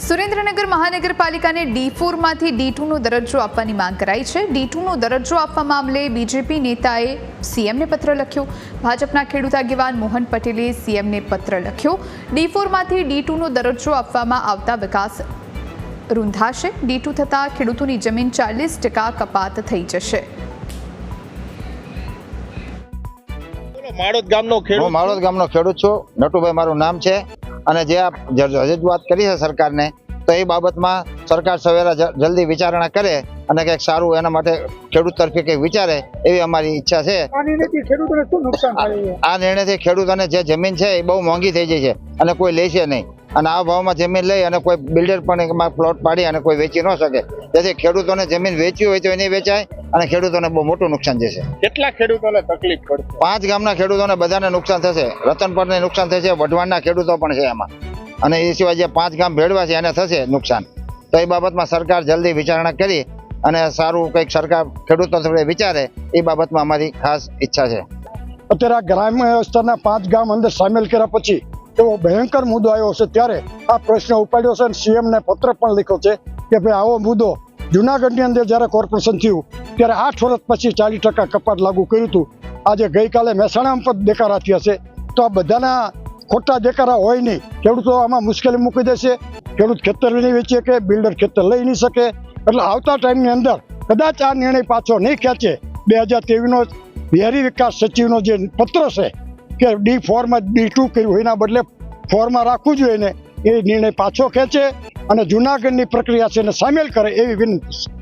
Surendranagar મહાનગરપાલિકાને D4 માંથી D2 નો દરજ્જો આપવાની માંગ કરાઈ છે। D2 નો દરજ્જો આપવા મામલે બીજેપી નેતાએ સીએમને પત્ર લખ્યો। ભાજપના ખેડૂત આગેવાન મોહન પટેલે સીએમને પત્ર લખ્યો। D4 માંથી D2 નો દરજ્જો આપવામાં આવતા વિકાસ રૂંધાશે। D2 થતા ખેડૂતોની જમીન 40% કપાત થઈ જશે। માળોદ ગામનો ખેડૂત છું, નટુભાઈ મારું નામ છે। અને જે આ રજૂઆત કરી છે સરકારને, તો એ બાબતમાં સરકાર સવેરા જલ્દી વિચારણા કરે અને કંઈક સારું એના માટે ખેડૂત તરફે કંઈક વિચારે એવી અમારી ઈચ્છા છે। આ નિર્ણયથી ખેડૂતોને જે જમીન છે એ બહુ મોંઘી થઈ જાય છે અને કોઈ લેશે નહીં, અને આ ભાવમાં જમીન લઈ અને કોઈ બિલ્ડર પણ એમાં પ્લોટ પાડી અને કોઈ વેચી ન શકે, જેથી ખેડૂતોને જમીન વેચવી હોય તો એ નહીં વેચાય અને ખેડૂતોને બહુ મોટું નુકસાન જશે। કેટલા ખેડૂતોને તકલીફ પડશે? 5 ગામના ખેડૂતોને બધાને નુકસાન થશે। રતનપરને નુકસાન થશે, વઢવાણના ખેડૂતો પણ છે એમાં, અને એ સિવાય જે 5 ગામ ભેળવા છે એને થશે નુકસાન। તો એ બાબતમાં સરકાર જલ્દી વિચારણા કરી અને સારું કંઈક સરકાર ખેડૂતો તરફે વિચારે એ બાબતમાં અમારી ખાસ ઈચ્છા છે। અત્યારે આ ગ્રામ્ય વિસ્તારના 5 ગામ અંદર સામેલ કર્યા પછી એવો ભયંકર મુદ્દો આવ્યો છે, ત્યારે આ પ્રશ્ન ઉપાડ્યો છે અને સીએમને પત્ર પણ લખ્યો છે કે ભાઈ આવો મુદ્દો જુનાગઢની અંદર જ્યારે કોર્પોરેશન થયું ત્યારે 8 વર્ષ પછી 40% કપાત લાગુ કર્યું હતું। આજે ગઈકાલે મહેસાણામાં પણ દેકારા થયા છે, તો આ બધાના ખોટા દેકારા હોય નહીં, ખેડૂતો આમાં મુશ્કેલી મૂકી દેશે। ખેડૂત ખેતર નહીં વેચી શકે, બિલ્ડર ખેતર લઈ નહીં શકે, એટલે આવતા ટાઈમની અંદર કદાચ આ નિર્ણય પાછો નહીં ખેંચે 2023નો શહેરી વિકાસ સચિવનો જે પત્ર છે કે D4 માં D2 કર્યું એના બદલે 4 માં રાખવું જોઈએ ને, એ નિર્ણય પાછો ખેંચે અને જુનાગઢની પ્રક્રિયા છે એને સામેલ કરે એવી વિનંતી છે।